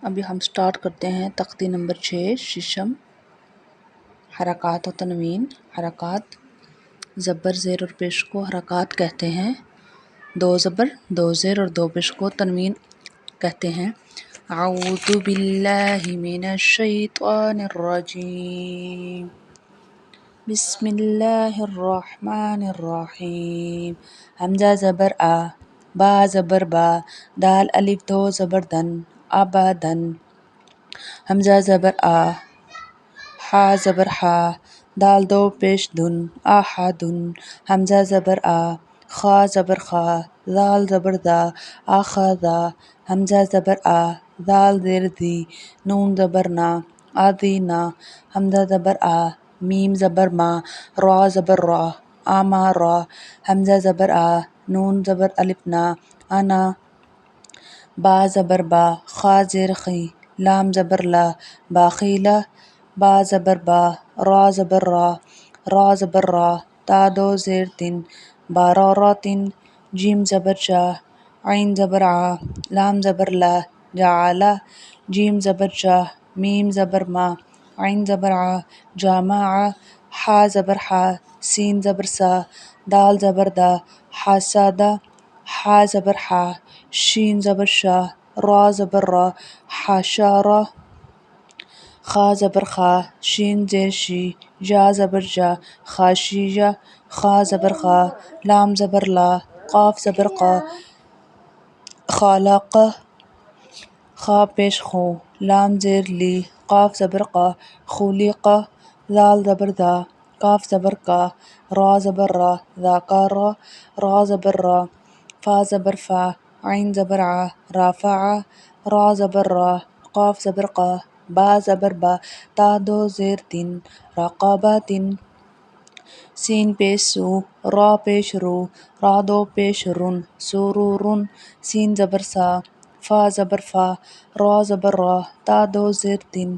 ابھی ہم سٹارٹ کرتے ہیں تختی نمبر 6 ششم حرکات و تنوین۔ حرکات زبر زیر اور پیش کو حرکات کہتے ہیں، دو زبر دو زیر اور دو پیش کو تنوین کہتے ہیں۔ اعوذ باللہ من الشیطان الرجیم، بسم اللہ الرحمن الرحیم۔ حمزہ زبر آ، با زبر با، دال الف دو زبر دن، ابدن۔ حمزہ زبر آ، حا زبر حا، دال دو پیش دن، احدن۔ حمزہ زبر آ، خا زبر خا، دال زبر دا، اخذا۔ حمزہ زبر آ، دال زیر دی، نون زبر نا، اذینا۔ حمزہ زبر آ، میم زبر ما، را زبر را، امارا۔ حمزہ زبر آ، نون زبر الف نا، انا۔ با زبر با، خا زیر خی، لام زبر لا، باخیلا۔ با زبر با، را زبر را، را زبر را، تا دو زیر تن، باراراتن۔ جیم زبر جا، عین زبر آ، لام زبر لا، جعلا۔ جیم زبر جا، میم زبر ما، عین زبر آ، جامع۔ حا زبر حا، سین زبر سا، دال زبر دا، حسدا۔ حا زبر حا، شین زبر شا، را زبر را، حشارہ۔ خا زبر خا، شین زیر شی، یا زبر جا، خاشیہ۔ خا زبر خا، لام زبر لا، قاف زبر قا، خالق۔ خا پیش خو، لام زیر لی، قاف زبر قا، خلق۔ دال زبر دا، کاف زبر کا، را زبر را، ذاکارہ۔ را زبر را، فا زبر فا، عین زبر آ، رافع۔ را زبر را، قاف زبر قا، با زبر با، تا دو زیر تن، رقاباتن۔ سین پیش سو، را پیش رو، را دو پیش رن، سرورن۔ سین زبر سا، فا زبر فا، را زبر را، تا دو زیر تن،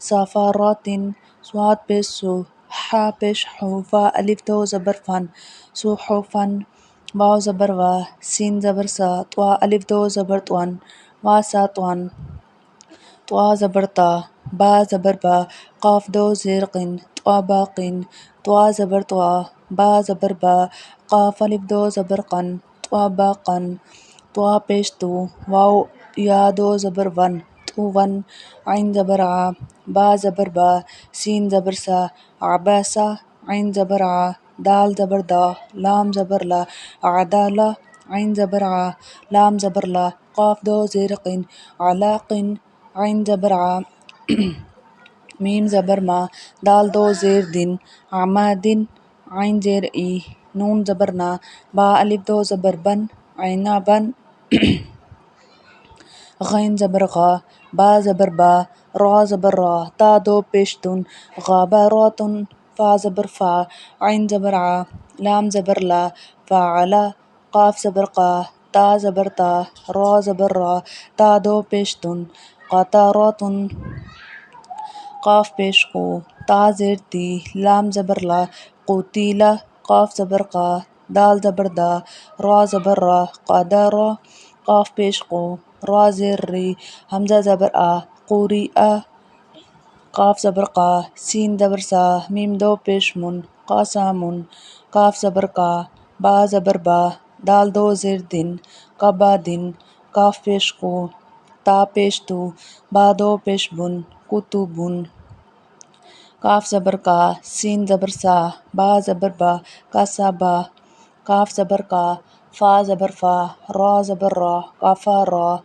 صافاراتن۔ صاد پیش سو، حا پیش حو، فا الف دو زبر فن، صحفن۔ واو زبر وا، سین زبر سا، طوا الف دو زبر طون، واسطون۔ طوا زبر تا، با زبر با، قاف دو زیر قن، طوابقن۔ طوا زبر طوا، با زبر با، قاف الف دو زبر قن، طوابقن۔ طوا پیش تو، واو یا دو زبر ون، طون۔ عین زبر آ، با زبر با، سین زبر سا، عباسہ۔ عین زبر آ، دال زبر دا، لام زبر لا، عدالہ۔ عین زبر آ، لام زبر لا، قاف دو زیر قن، علاقن۔ عین زبر آ، میم زبر ما، دال دو زیر دن، عمادن۔ عین زیر ای، نون زبر نا، با الف دو زبر بن، عنبن۔ غین زبر غا، با زبر با، را زبر را، تا دو پیش تن، غاباراتن۔ فا زبر فا، عین زبر آ، لام زبر لا، فعلا۔ قاف زبر قا، تا زبر تا، را زبر را، تا دو پیش تن، قطاراتن۔ قاف پیش قو، تا زیر تی، لام زبر لا، قتیلا۔ قاف زبر قا، دال زبر دا، را زبر را، قدرہ۔ قاف پیش قو، را زیر ری، حمزہ زبر آ، قریآ۔ قاف زبر قا، سین زبر سا، میم دو پیش من، قاسمن۔ کاف زبر کا، با زبر با، دال دو زیر دن، قبادن۔ کاف پیش قو، تا پیش تو، با دو پیش بن، کتبن۔ کاف زبر کا، سین زبر سا، با زبر با، کسبا۔ کاف زبر کا، فا زبر فا، را زبر را، کفارا۔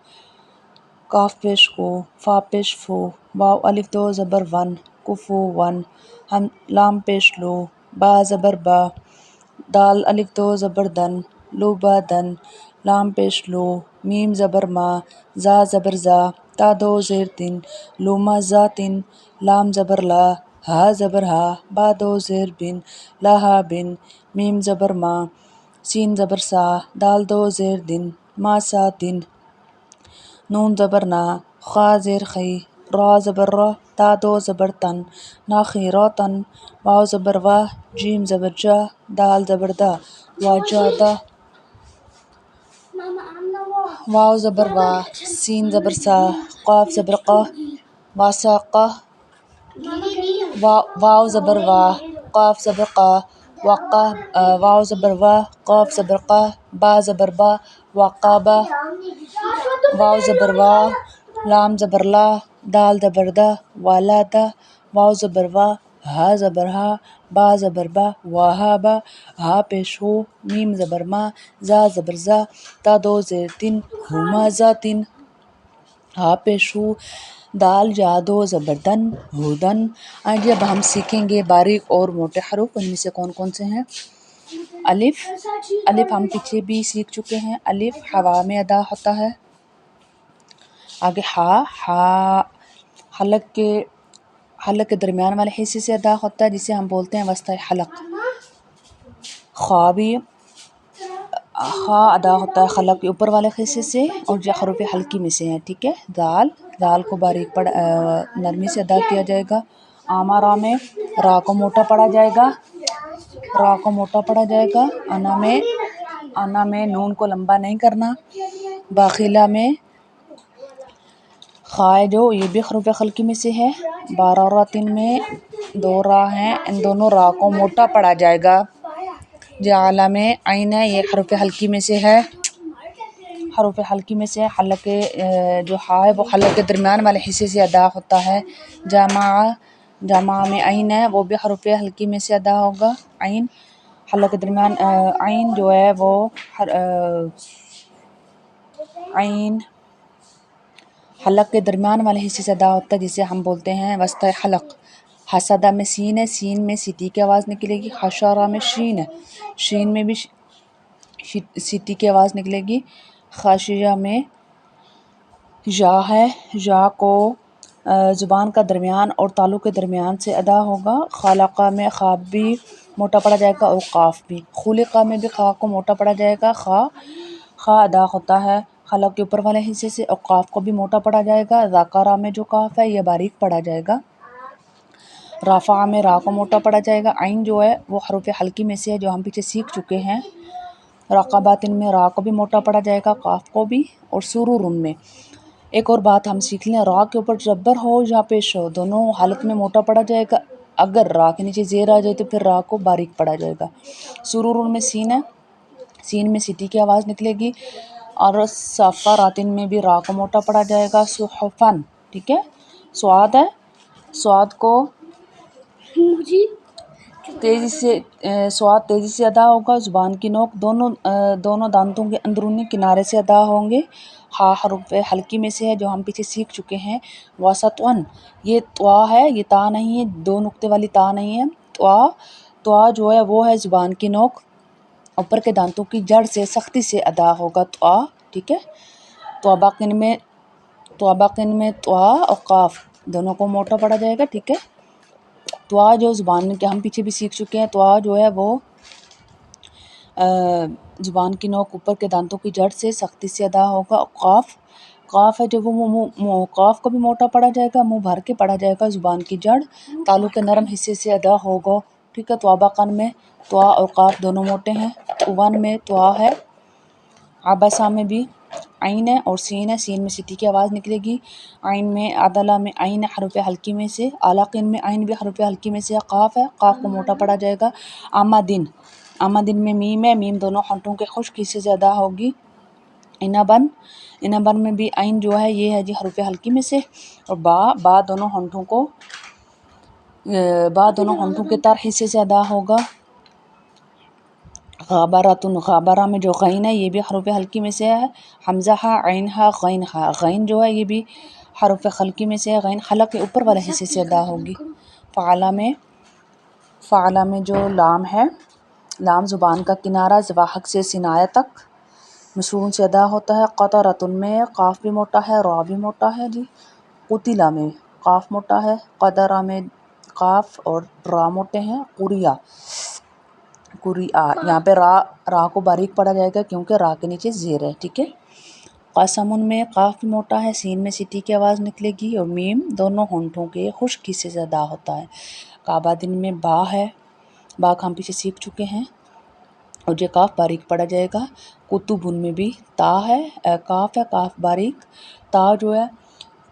کاف پیش کو، فا پیش فو، واو الف دو زبر ون، کفوون۔ لام پیش لو، با زبر با، دال الف دو زبر دن، لبدن۔ لام پیش لو، میم زبر ما، زا زبر زا، تا دو زیر تن، لمزاتن۔ لام زبر لا، ہا زبر ہا، با دو زیر بن، لہبن۔ میم زبر ما، سین زبر سا، دال دو زیر دن، ماساتن۔ نون زبر نا، خا زیر خی، را زبر را، تا دو زبر تن، ناخیراتن۔ واو زبر وا، جیم زبر جا، دال زبر دا، وجادہ۔ واو زبر وا، سین زبر سا، قاف زبر قا، واساقہ، واو زبر وا، قاف زبر قا، وقا، واو زبر وا، قاف زبر قا، با زبر با، وقابا، واو زبر وا، لام زبر لا، دال زبر دا، والادا، واو زبر وا، ہا زبر ہا، با زبر با، وہابا، ہا پیش ہو، میم زبر ما، زا زبر زا، تا دو زیر تن، ہما ذاتن، ہا پیش ہو، دال جا دو زبر دن، ہودن۔ آئیے اب ہم سیکھیں گے باریک اور موٹے حروف، ان میں سے کون کون سے ہیں؟ الف، الف ہم پیچھے بھی سیکھ چکے ہیں، الف ہوا میں ادا ہوتا ہے۔ آگے ہا، ہا حلق کے درمیان والے حصے سے ادا ہوتا ہے جسے ہم بولتے ہیں وسطی حلق۔ خا بھی، خا ادا ہوتا ہے حلق کے اوپر والے حصے سے اور جو حروف حلقی میں سے ہیں، ٹھیک ہے۔ دال، دال کو باریک نرمی سے ادا کیا جائے گا۔ آما را میں را کو موٹا پڑا جائے گا، را کو موٹا پڑا جائے گا۔ انا میں نون کو لمبا نہیں کرنا۔ باخیلا میں خائے جو یہ بھی حروف حلقی میں سے ہے۔ باراراتن میں دو را ہیں، ان دونوں را کو موٹا پڑا جائے گا۔ جعلا میں عین ہے، یہ حروف حلقی میں سے ہے، حروف حلقی میں سے حلق کے جو ہا ہے وہ حلق کے درمیان والے حصے سے ادا ہوتا ہے۔ جامع، جامع میں عین ہے، وہ بھی حروف حلقی میں سے ادا ہوگا۔ عین حلق کے درمیان، عین جو ہے وہ عین حلق کے درمیان والے حصے سے ادا ہوتا ہے جسے ہم بولتے ہیں وسطی حلق۔ حسدہ میں سین ہے، سین میں سیٹی کی آواز نکلے گی۔ حشرہ میں شین ہے، شین میں بھی سیٹی کی آواز نکلے گی۔ خاشیہ میں یا ہے، یا کو زبان کا درمیان اور تالو کے درمیان سے ادا ہوگا۔ خالقہ میں خا بھی موٹا پڑا جائے گا اور قاف بھی۔ خلقہ میں بھی خا کو موٹا پڑا جائے گا، خا ادا ہوتا ہے حلق کے اوپر والے حصے سے اور قاف کو بھی موٹا پڑا جائے گا۔ ذاکرہ میں جو قاف ہے یہ باریک پڑا جائے گا۔ رافعہ میں را کو موٹا پڑا جائے گا۔ عین جو ہے وہ حروف حلقی میں سے ہے جو ہم پیچھے سیکھ چکے ہیں۔ رقباتن میں را کو بھی موٹا پڑا جائے گا، قاف کو بھی۔ اور سرورن میں ایک اور بات ہم سیکھ لیں، را کے اوپر جبر ہو یا پیش ہو دونوں حالت میں موٹا پڑا جائے گا۔ اگر را کے نیچے زیر آ جائے تو پھر را کو باریک پڑا جائے گا۔ سرورن میں سین ہے، سین میں سیٹی کی آواز نکلے گی۔ اور صافاراتن میں بھی را کو موٹا پڑا جائے گا۔ صحفن، ٹھیک ہے۔ سواد ہے، سواد کو سواد تیزی سے ادا ہوگا، زبان کی نوک دونوں دانتوں کے اندرونی کنارے سے ادا ہوں گے۔ ہا حروف حلقی میں سے ہے جو ہم پیچھے سیکھ چکے ہیں۔ وسطن، یہ طوا ہے، یہ تا نہیں ہے، دو نقطے والی تا نہیں ہے۔ طوا جو ہے وہ ہے زبان کی نوک اوپر کے دانتوں کی جڑ سے سختی سے ادا ہوگا، طوا، ٹھیک ہے۔ طوابقن میں طوا اور قاف دونوں کو موٹا پڑا جائے گا، ٹھیک ہے۔ طوا جو زبان کے ہم پیچھے بھی سیکھ چکے ہیں، طوا جو ہے وہ زبان کی نوک اوپر کے دانتوں کی جڑ سے سختی سے ادا ہوگا۔ قاف ہے جو وہ قاف کو بھی موٹا پڑا جائے گا، منہ بھر کے پڑا جائے گا، زبان کی جڑ تالو کے نرم حصے سے ادا ہوگا، ٹھیک ہے۔ طوابقن میں طوا اور قاف دونوں موٹے ہیں۔ ون میں طوا ہے۔ عبسہ میں بھی عین ہے اور سین ہے، سین میں سیٹی کی آواز نکلے گی۔ عین میں عدلہ میں عین حروف حلقی میں سے۔ علاقین میں عین بھی حروف حلقی میں سے۔ قاف ہے، قاف کو موٹا پڑا جائے گا۔ آمدن میں میم ہے، میم دونوں ہونٹوں کے خشک حصے سے ادا ہوگی۔ انبن میں بھی عین جو ہے یہ ہے جی حروف حلقی میں سے۔ اور با دونوں ہونٹوں کے تر حصے سے ادا ہوگا۔ غابرہ میں جو غین ہے یہ بھی حروف حلقی میں سے ہے۔ حمزہ ہا، عین ہا، غین ہا، غین جو ہے یہ بھی حروف حلقی میں سے ہے، غین حلق کے اوپر والے حصے سے ادا ہوگی۔ فعلہ میں جو لام ہے، لام زبان کا کنارہ زواحق سے سنایہ تک مسرون سے ادا ہوتا ہے۔ قطرۃن میں قاف بھی موٹا ہے، را بھی موٹا ہے جی۔ قتلہ میں قاف موٹا ہے، قدرہ میں قاف اور را موٹے ہیں۔ قریہ یہاں پہ را کو باریک پڑا جائے گا کیونکہ را کے نیچے زیر ہے، ٹھیک ہے۔ قسمن میں قاف بھی موٹا ہے، سین میں سیٹی کی آواز نکلے گی اور میم دونوں ہونٹوں کے خشک حصے سے ادا ہوتا ہے۔ کعبۃن میں با ہے، با ہم پیچھے سیکھ چکے ہیں اور یہ قاف باریک پڑا جائے گا۔ کتبن میں بھی تا ہے، کاف ہے، کاف باریک، تا جو ہے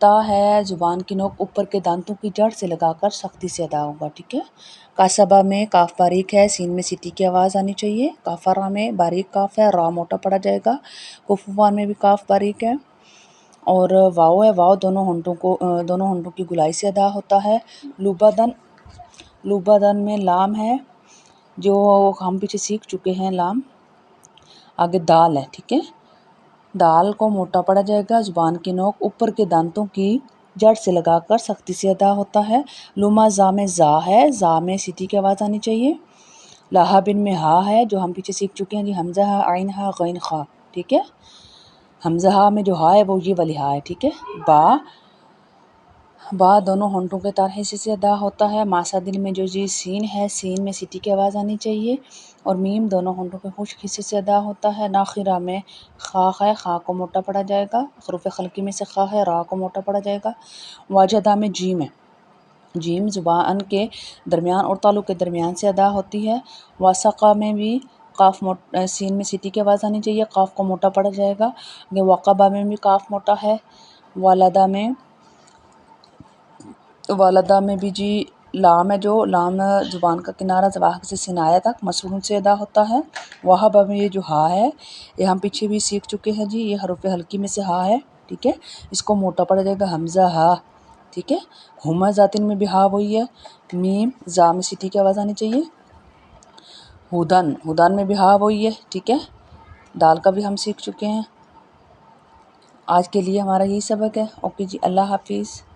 تا ہے زبان کی نوک اوپر کے دانتوں کی جڑ سے لگا کر سختی سے ادا ہوگا، ٹھیک ہے۔ کاسبہ میں کاف باریک ہے، سین میں سیٹی کی آواز آنی چاہیے۔ کافرہ میں باریک کاف ہے، را موٹا پڑا جائے گا۔ کفوان میں بھی کاف باریک ہے اور واؤ ہے، واؤ دونوں ہونٹوں کی گلائی سے ادا ہوتا ہے۔ لوبادن میں لام ہے، جو ہم پیچھے سیکھ چکے ہیں لام۔ آگے دال ہے، ٹھیک ہے۔ دال کو موٹا پڑا جائے گا، زبان کی نوک اوپر کے دانتوں کی جڑ سے لگا کر سختی سے ادا ہوتا ہے۔ لما زا میں زا ہے، زا میں سیٹی کی آواز آنی چاہیے۔ لاہبن میں ہا ہے، جو ہم پیچھے سیکھ چکے ہیں جی، حمزہ ہا، عین ہا، غین خا، ٹھیک ہے۔ حمزہ ہا میں جو ہا ہے وہ یہ والی ہا ہے، ٹھیک ہے۔ با دونوں ہونٹوں کے تار حصے سے ادا ہوتا ہے۔ ماسدل میں جو جی سین ہے، سین میں سیٹی کی آواز آنی چاہیے اور میم دونوں ہونٹوں کے خشک حصے سے ادا ہوتا ہے۔ ناخرہ میں خا ہے، خا کو موٹا پڑا جائے گا۔ حروف خلقی میں سے خا ہے، را کو موٹا پڑا جائے گا۔ واجدہ میں جیم ہے، جیم زبان کے درمیان اور تالو کے درمیان سے ادا ہوتی ہے۔ واسقہ میں بھی قاف سین میں سیٹی کی آواز آنی چاہیے، قاف کو موٹا پڑا جائے گا۔ وقبہ میں بھی قاف موٹا ہے۔ والدہ میں بھی جی لام ہے، جو لام زبان کا کنارہ زواحق سے سنایا تک مسنون سے ادا ہوتا ہے۔ وہبہ میں یہ جو ہا ہے، یہ ہم پیچھے بھی سیکھ چکے ہیں جی، یہ حروف حلقی میں سے ہا ہے، ٹھیک ہے۔ اس کو موٹا پڑا جائے گا، حمزہ ہا، ٹھیک ہے۔ ہما ذاتن میں بھی ہا وہی ہے۔ میم زا میں سیٹی کی آواز آنی چاہیے۔ ہدن میں بھی ہا وہی ہے، ٹھیک ہے۔ دال کا بھی ہم سیکھ چکے ہیں۔ آج کے لیے ہمارا یہی سبق ہے۔ اوکے جی، اللہ حافظ۔